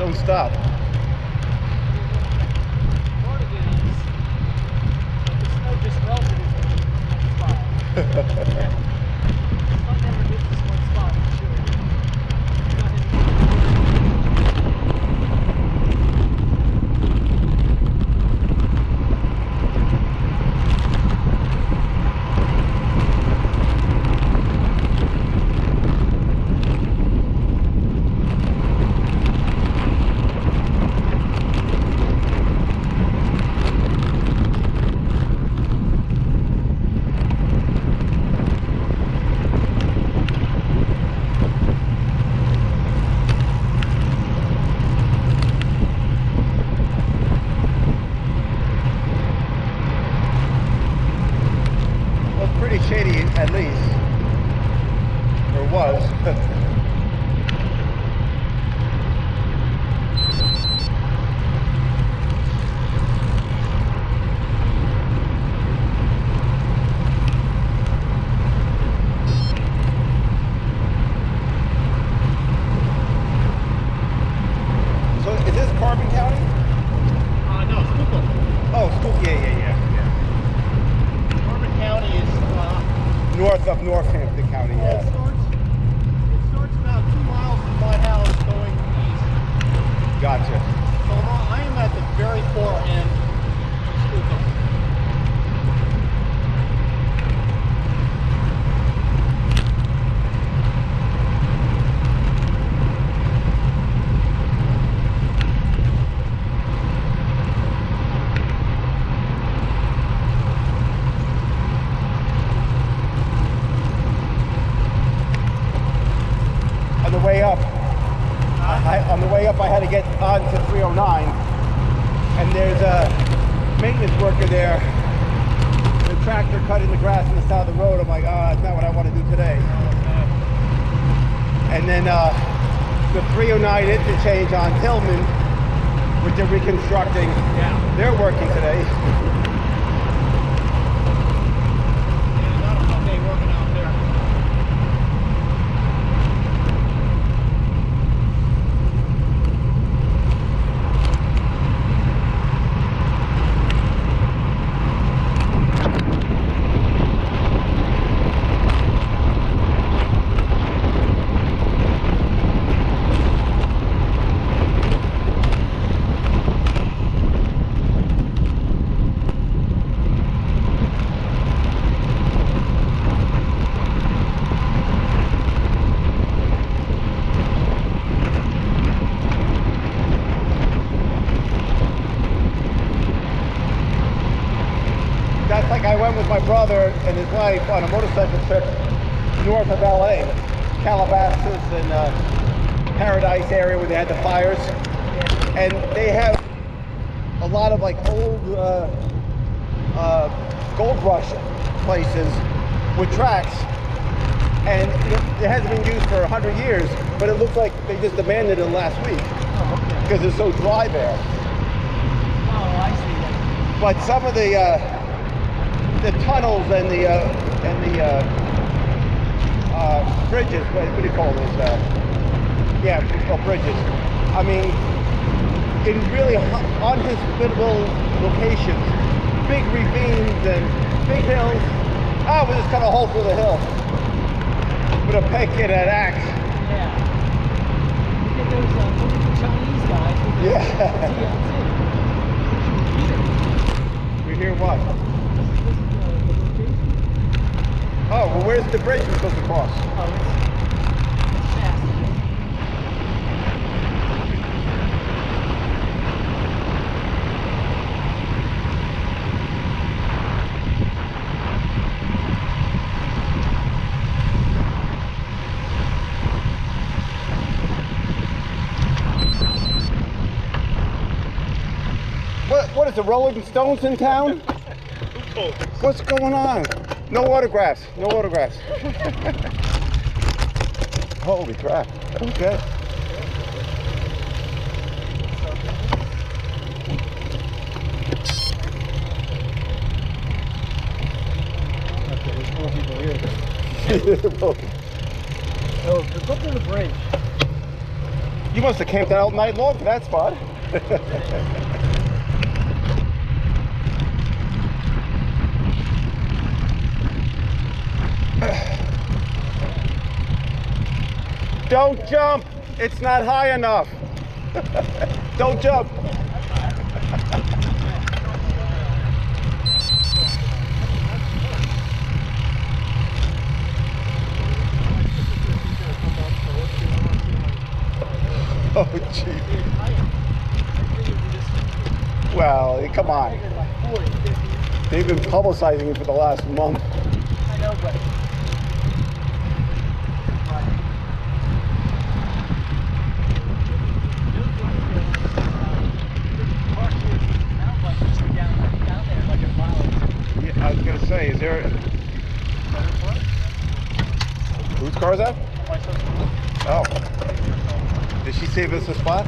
don't stop. Part of it is, the snow just melted in that spot. The sun never hits this one spot, for sure. It's not hitting shady at least, or was. So is this Carbon County? no, Schuylkill. Oh, Schuylkill, yeah. Carbon County is North of Northampton County, it yeah. starts about 2 miles from my house going east. Gotcha. So I am at the very far end of Schuylkill. On the way up, I had to get onto 309, and there's a maintenance worker there. The tractor cutting the grass on the side of the road. I'm like, that's not what I want to do today. And then the 309 interchange on Hillman, which they're reconstructing. Yeah. They're working today. Yeah, not a fun day working out there. That's like I went with my brother and his wife on a motorcycle trip north of LA, Calabasas and Paradise area where they had the fires. And they have a lot of like old gold rush places with tracks. And it hasn't been used for 100 years, but it looks like they just abandoned it last week because it's so dry there. Oh, I see that. But some of the tunnels and the bridges, what do you call those? Yeah, bridges. I mean, in really unhospitable locations, big ravines and big hills. Oh, we just cut a hole through the hill with a pick and an axe. Yeah. You get those Chinese guys with the Yeah. TNT. We hear what? This is the location. Oh, well, where's the bridge we're supposed to cross? Oh, it's fast. What is the Rolling Stones in town? What's going on? No autographs. No autographs. Holy crap. Okay. Okay, there's more people here. You Oh, go up to the bridge. You must have camped out all night long for that spot. Don't jump! It's not high enough. Don't jump. Oh, gee. Well, come on. They've been publicizing it for the last month. I know, but yeah, I was gonna say, is there? Whose car is that? Oh. Did she save us a spot?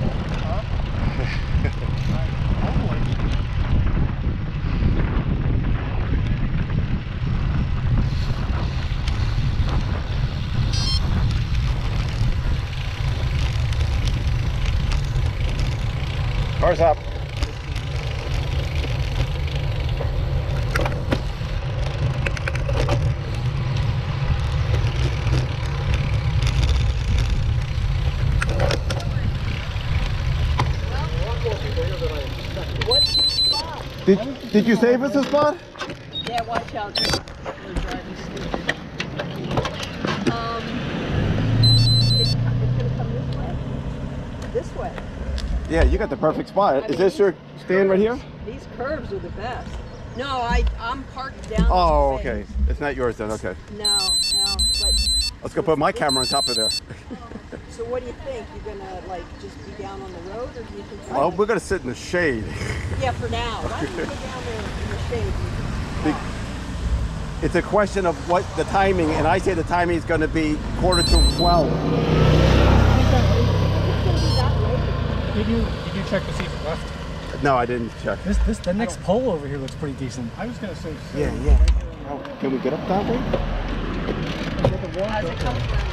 Car's up. Did you save us a spot? Yeah, watch out. They're driving stupid. It's gonna come this way. This way. Yeah, you got the perfect spot. Is this your stand right here? These curves are the best. No, I'm parked down. Oh, this way. okay. It's not yours then, okay. No, but. Let's go put my camera on top of there. So what do you think? You're gonna like just be down on the road, or do you think? Oh, we're gonna sit in the shade. Yeah, for now. Why don't you go down there in the shade? It's a question of what the timing, and I say the timing is gonna be 11:45. It's gonna be that late. Did you check to see if it left? No, I didn't check. The next pole over here looks pretty decent. I was gonna say. Yeah. Oh, can we get up that way? As it comes around.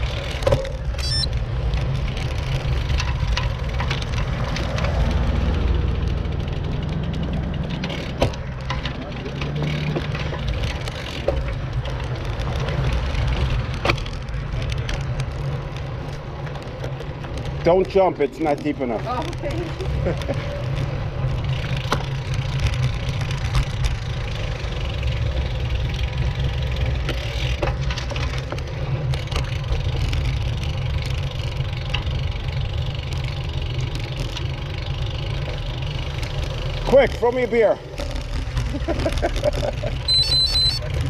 Don't jump, it's not deep enough. Oh, okay. Quick, throw me a beer. You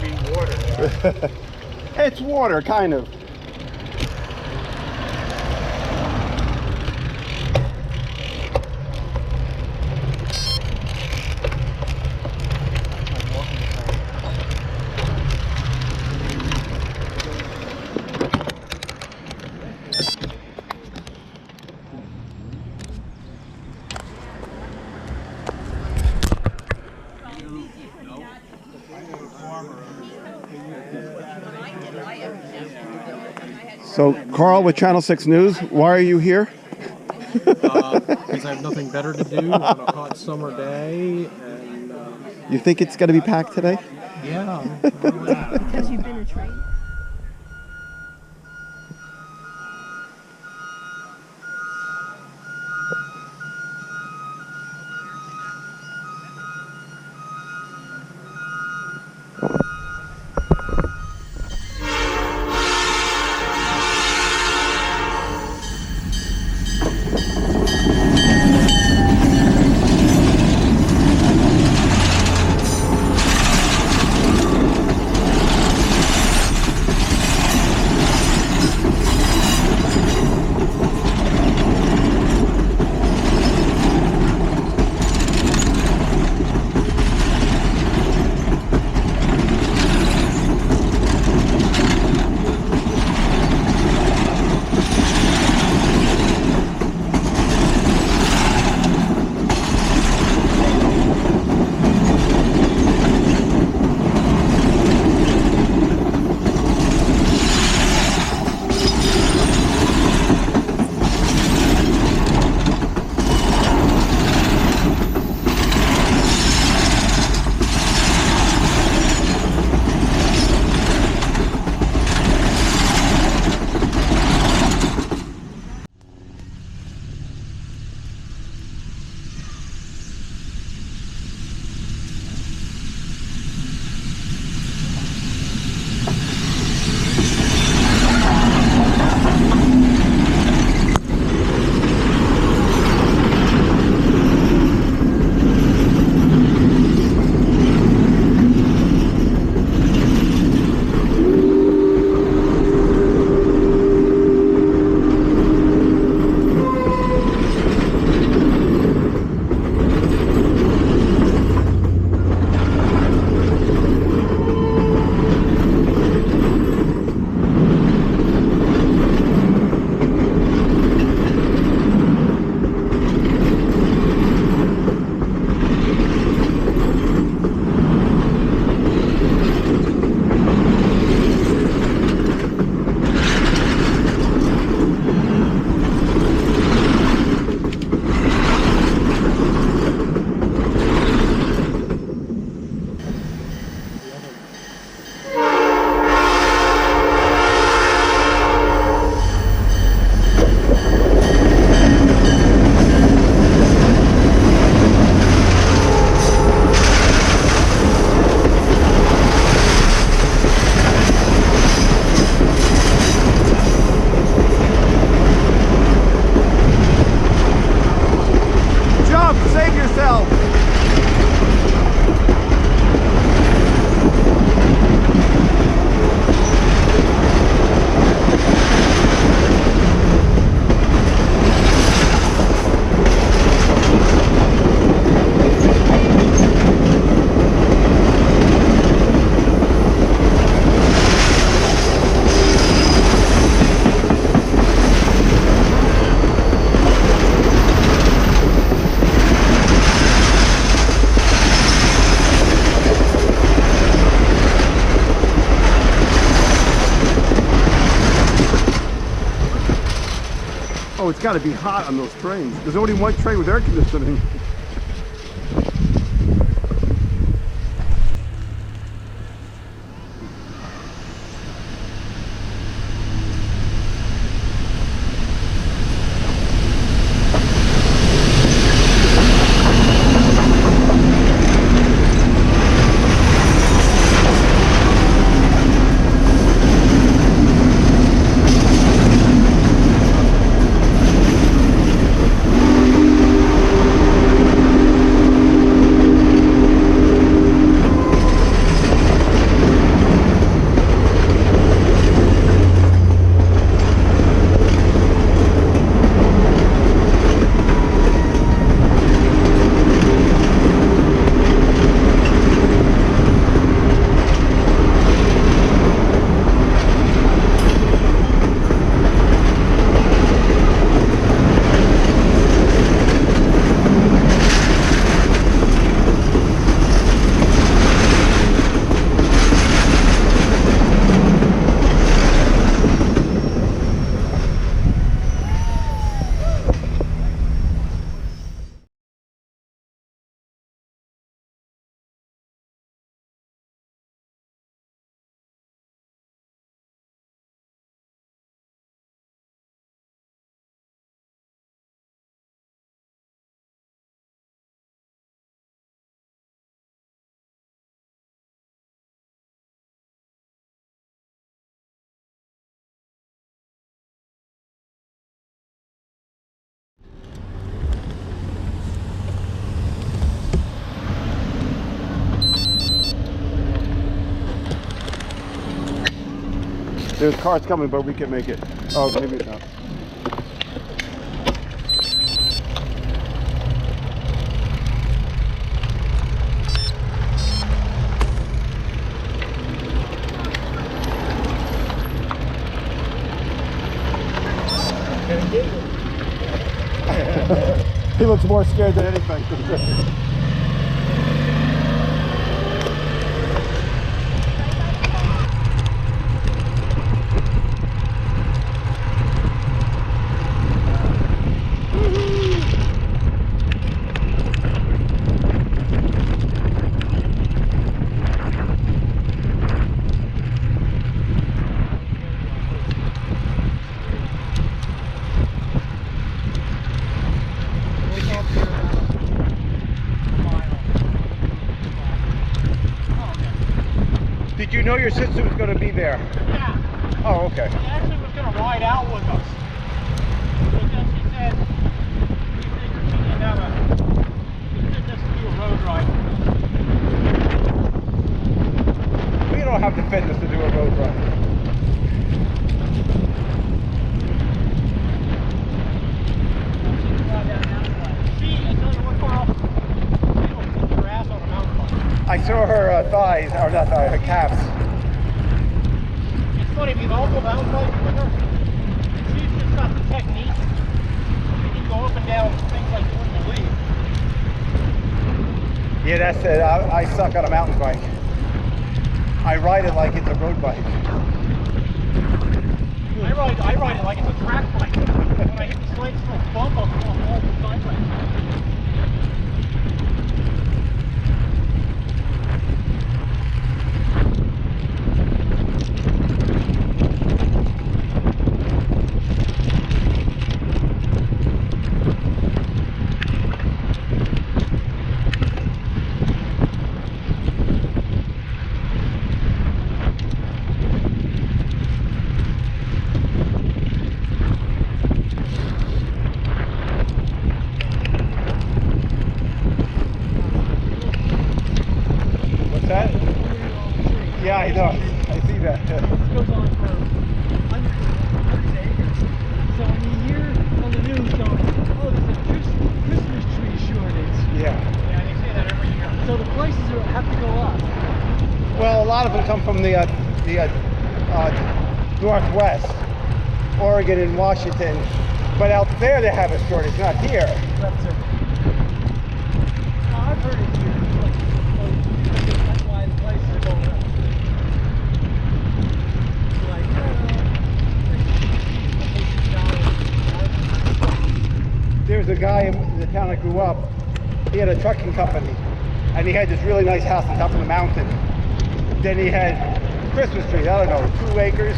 mean water? It's water, kind of. So, Carl with Channel 6 News, why are you here? Because I have nothing better to do on a hot summer day. And, You think it's going to be packed today? yeah. Because you've been a train. Oh, it's got to be hot on those trains. There's only one train with air conditioning. There's cars coming, but we can make it. Oh, maybe not. He looks more scared than anything. Did you know your sister was going to be there? Yeah. Oh, okay. She actually was going to ride out with us. But then she said she didn't have she did just do a road ride. We don't have the fitness to do a road ride. I saw her thighs, or not thighs, her calves. It's funny, if you also mountain bike with her, she's just got the technique. She can go up and down things like doing the lead. Yeah, that's it. I suck on a mountain bike. I ride it like it's a road bike. I ride it like it's a track bike. When I hit the slightest little bump, I'll fall all the sideways. Yeah, I know. I see that. This goes on for hundreds acres. So when you hear on the news going, oh, there's a Christmas tree shortage. Yeah. Yeah, they say that every year. So the prices have to go up. Well, a lot of them come from the Northwest, Oregon and Washington. But out there they have a shortage, not here. That's it. I've heard it here. That's why the prices are going up. guy in the town I grew up. He had a trucking company, and he had this really nice house on top of the mountain. Then he had Christmas trees, I don't know, 2 acres.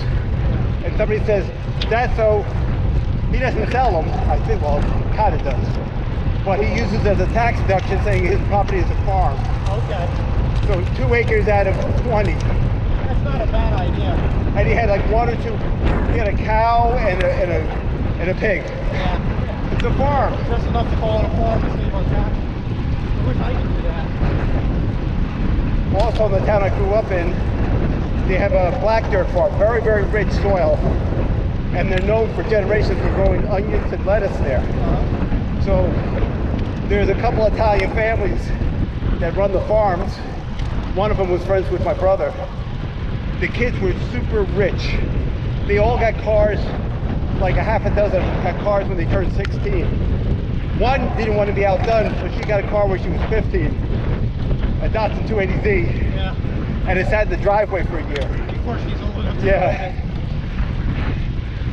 And somebody says, that's so he doesn't sell them. I think, well, he kind of does. But he uses as a tax deduction, saying his property is a farm. Okay. So 2 acres out of 20. That's not a bad idea. And he had like 1 or 2, he had a cow and a pig. Yeah. It's a farm. Just enough to call it a farm and save on tax. I wish I could do that. Also in the town I grew up in, they have a black dirt farm, very, very rich soil. And they're known for generations for growing onions and lettuce there. So there's a couple Italian families that run the farms. One of them was friends with my brother. The kids were super rich. They all got cars, like a half a dozen had cars when they turned 16. One didn't want to be outdone, so she got a car when she was 15. A Datsun 280Z. Yeah. And it sat in the driveway for a year. Before she's old enough to Yeah.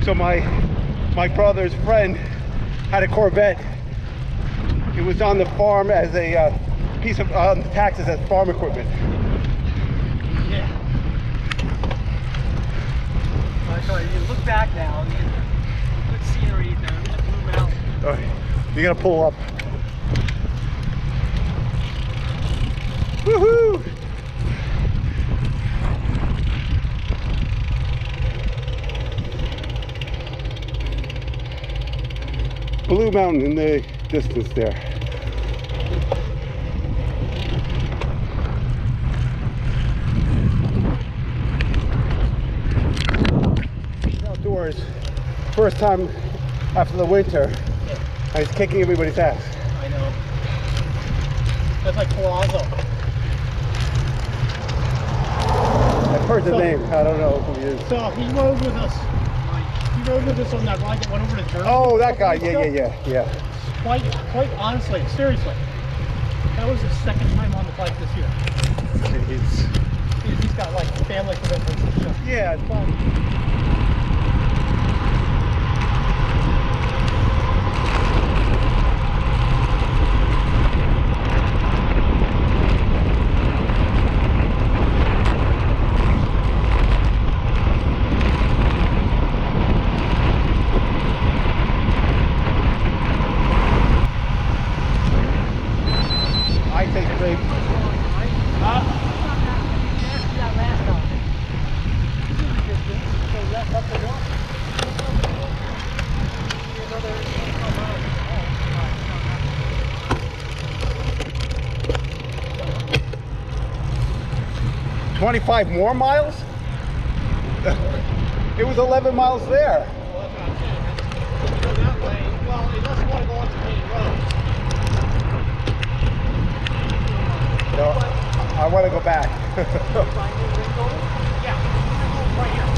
So my brother's friend had a Corvette. It was on the farm as a piece of taxes as farm equipment. Yeah. So you look back now, and good scenery there. Look at the Blue Mountain. All right, you gotta pull up. Woohoo! Blue Mountain in the distance there. Outdoors, first time after the winter, and he's kicking everybody's ass. I know. That's like Palazzo. I've heard the name, I don't know who he is. So he rode with us. He rode with us on that ride that went over to Jersey. Oh, that guy, yeah. Quite honestly, seriously. That was his second time on the bike this year. He's got like family commitments and stuff. Yeah, it's fun. I take breaks. Well, 25 more miles? It was 11 miles there. that's what I'm saying. Go that way. Well, unless you want to go onto main road. No, I want to go back. Yeah, Ringgold right here.